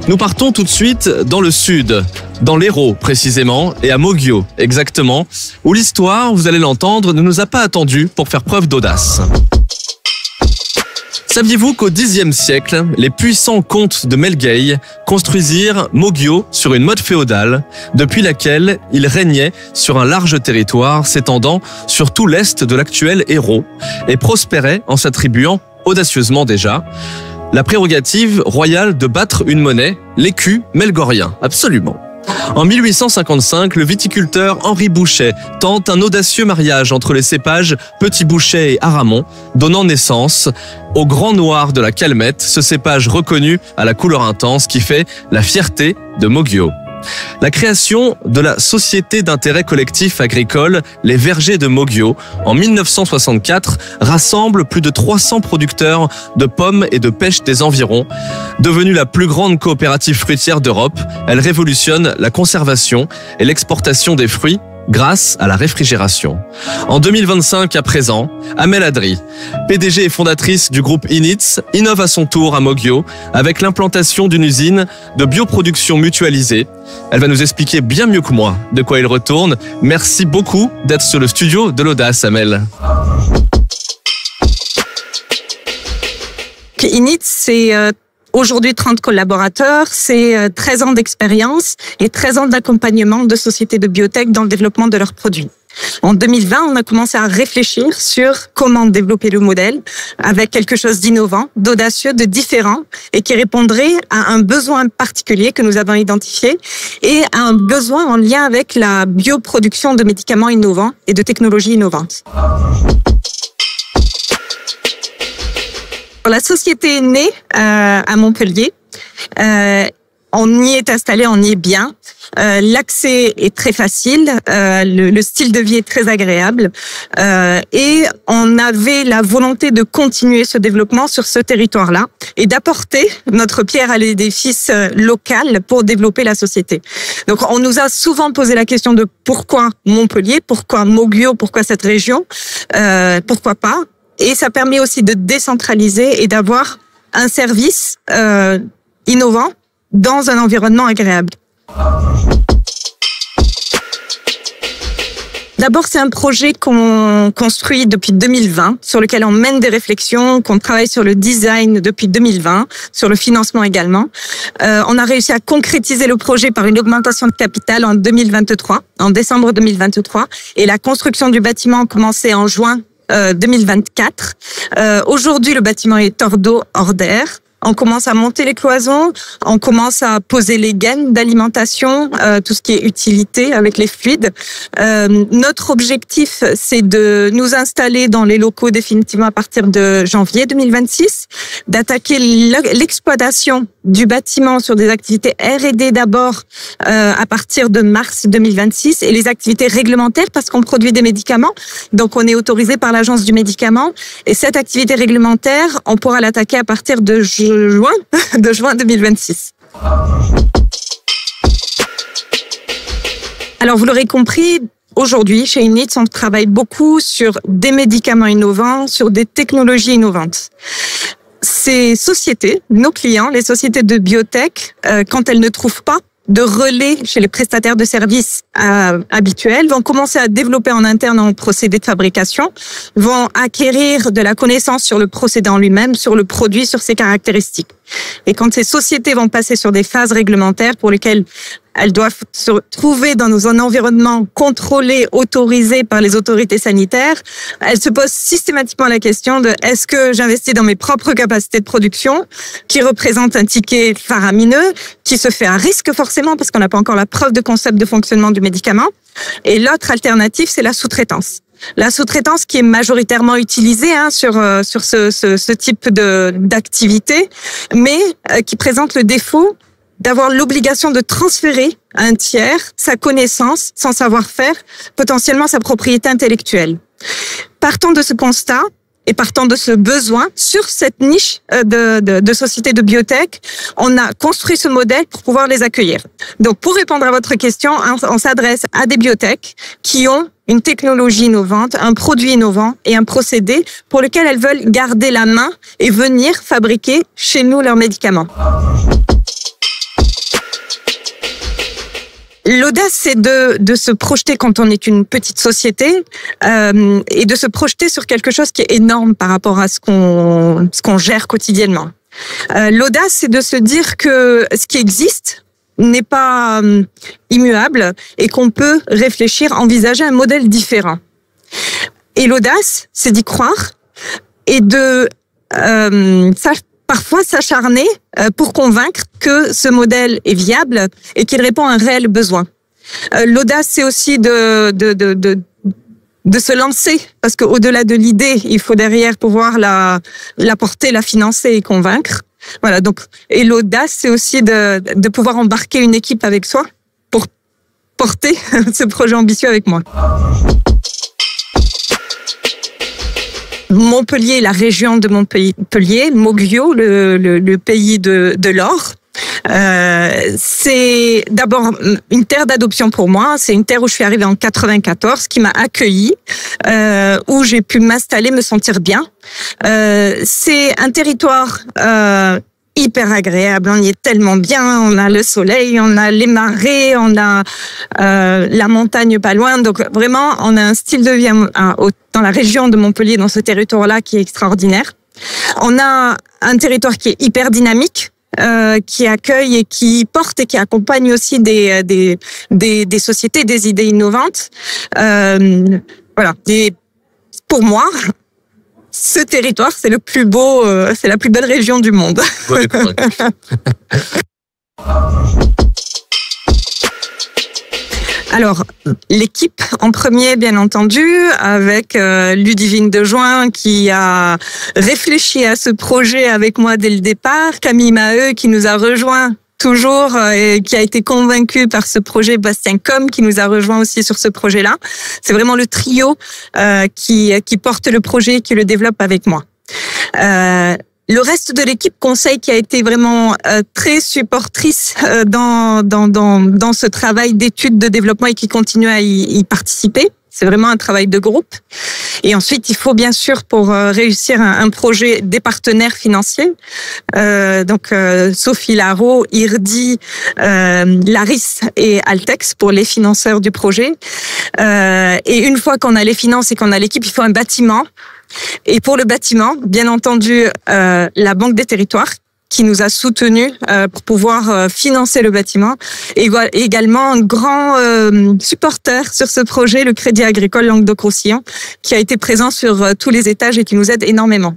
Nous partons tout de suite dans le sud, dans l'Hérault précisément, et à Moguio exactement, où l'histoire, vous allez l'entendre, ne nous a pas attendu pour faire preuve d'audace. Saviez-vous qu'au Xe siècle, les puissants comtes de Melgueil construisirent Moguio sur une motte féodale, depuis laquelle ils régnaient sur un large territoire s'étendant sur tout l'est de l'actuel Hérault et prospéraient en s'attribuant, audacieusement déjà, la prérogative royale de battre une monnaie, l'écu melgorien, absolument. En 1855, le viticulteur Henri Bouchet tente un audacieux mariage entre les cépages Petit Bouchet et Aramon, donnant naissance au Grand Noir de la Calmette, ce cépage reconnu à la couleur intense qui fait la fierté de Moguio. La création de la Société d'intérêt collectif agricole Les Vergers de Moguio en 1964 rassemble plus de 300 producteurs de pommes et de pêche des environs. Devenue la plus grande coopérative fruitière d'Europe, elle révolutionne la conservation et l'exportation des fruits grâce à la réfrigération. En 2025 à présent, Amel Adri, PDG et fondatrice du groupe Inits, innove à son tour à Moguio avec l'implantation d'une usine de bioproduction mutualisée. Elle va nous expliquer bien mieux que moi de quoi il retourne. Merci beaucoup d'être sur le studio de l'Audace, Amel. Inits, c'est aujourd'hui 30 collaborateurs, c'est 13 ans d'expérience et 13 ans d'accompagnement de sociétés de biotech dans le développement de leurs produits. En 2020, on a commencé à réfléchir sur comment développer le modèle avec quelque chose d'innovant, d'audacieux, de différent et qui répondrait à un besoin particulier que nous avons identifié et à un besoin en lien avec la bioproduction de médicaments innovants et de technologies innovantes. La société est née à Montpellier. On y est installé, on y est bien. L'accès est très facile, le style de vie est très agréable et on avait la volonté de continuer ce développement sur ce territoire-là et d'apporter notre pierre à l'édifice local pour développer la société. Donc on nous a souvent posé la question de pourquoi Montpellier, pourquoi Moguio, pourquoi cette région, pourquoi pas. Et ça permet aussi de décentraliser et d'avoir un service innovant dans un environnement agréable. D'abord, c'est un projet qu'on construit depuis 2020, sur lequel on mène des réflexions, qu'on travaille sur le design depuis 2020, sur le financement également. On a réussi à concrétiser le projet par une augmentation de capital en 2023, en décembre 2023, et la construction du bâtiment a commencé en juin 2024. Aujourd'hui, le bâtiment est hors d'eau, hors d'air. On commence à monter les cloisons, on commence à poser les gaines d'alimentation, tout ce qui est utilité avec les fluides. Notre objectif, c'est de nous installer dans les locaux définitivement à partir de janvier 2026, d'attaquer l'exploitation du bâtiment sur des activités R&D d'abord à partir de mars 2026 et les activités réglementaires parce qu'on produit des médicaments. Donc on est autorisé par l'Agence du médicament et cette activité réglementaire, on pourra l'attaquer à partir de juin 2026. Alors vous l'aurez compris, aujourd'hui chez Inits, on travaille beaucoup sur des médicaments innovants, sur des technologies innovantes. Ces sociétés, nos clients, les sociétés de biotech, quand elles ne trouvent pas de relais chez les prestataires de services habituels, vont commencer à développer en interne un procédé de fabrication, vont acquérir de la connaissance sur le procédé en lui-même, sur le produit, sur ses caractéristiques. Et quand ces sociétés vont passer sur des phases réglementaires pour lesquelles elles doivent se trouver dans un environnement contrôlé, autorisé par les autorités sanitaires, elles se posent systématiquement la question de est-ce que j'investis dans mes propres capacités de production, qui représentent un ticket faramineux, qui se fait à risque forcément parce qu'on n'a pas encore la preuve de concept de fonctionnement du médicament. Et l'autre alternative, c'est la sous-traitance. La sous-traitance qui est majoritairement utilisée sur ce type d'activité, mais qui présente le défaut d'avoir l'obligation de transférer à un tiers sa connaissance, son savoir-faire, potentiellement sa propriété intellectuelle. Partant de ce constat et partant de ce besoin, sur cette niche de sociétés de biotech, on a construit ce modèle pour pouvoir les accueillir. Donc, pour répondre à votre question, on s'adresse à des biotech qui ont une technologie innovante, un produit innovant et un procédé pour lequel elles veulent garder la main et venir fabriquer chez nous leurs médicaments. L'audace, c'est de se projeter quand on est une petite société et de se projeter sur quelque chose qui est énorme par rapport à ce qu'on gère quotidiennement. L'audace, c'est de se dire que ce qui existe n'est pas immuable et qu'on peut réfléchir, envisager un modèle différent. Et l'audace, c'est d'y croire et de parfois s'acharner pour convaincre que ce modèle est viable et qu'il répond à un réel besoin. L'audace, c'est aussi de se lancer, parce qu'au-delà de l'idée, il faut derrière pouvoir la porter, la financer et convaincre. Voilà. Donc, et l'audace, c'est aussi de pouvoir embarquer une équipe avec soi pour porter ce projet ambitieux avec moi. Montpellier, la région de Montpellier, Moguio, le pays de l'or. C'est d'abord une terre d'adoption pour moi. C'est une terre où je suis arrivée en 94, qui m'a accueillie, où j'ai pu m'installer, me sentir bien. C'est un territoire hyper agréable, on y est tellement bien, on a le soleil, on a les marais, on a la montagne pas loin, donc vraiment on a un style de vie dans la région de Montpellier, dans ce territoire-là qui est extraordinaire. On a un territoire qui est hyper dynamique, qui accueille et qui porte et qui accompagne aussi des sociétés, des idées innovantes. Voilà. Et pour moi, ce territoire, c'est le plus beau, c'est la plus belle région du monde. Ouais, alors, l'équipe en premier, bien entendu, avec Ludivine Dejoin qui a réfléchi à ce projet avec moi dès le départ, Camille Maheu qui nous a rejoints toujours et qui a été convaincu par ce projet, Bastien Com qui nous a rejoint aussi sur ce projet-là. C'est vraiment le trio qui porte le projet, qui le développe avec moi. Le reste de l'équipe conseil qui a été vraiment très supportrice dans ce travail d'études, de développement et qui continue à y participer. C'est vraiment un travail de groupe. Et ensuite, il faut bien sûr, pour réussir un projet, des partenaires financiers. Donc, Sophie Larreau, IRDI, Laris et Altex pour les financeurs du projet. Et une fois qu'on a les finances et qu'on a l'équipe, il faut un bâtiment. Et pour le bâtiment, bien entendu, la Banque des Territoires qui nous a soutenus pour pouvoir financer le bâtiment. Et également un grand supporter sur ce projet, le Crédit Agricole Languedoc-Roussillon, qui a été présent sur tous les étages et qui nous aide énormément.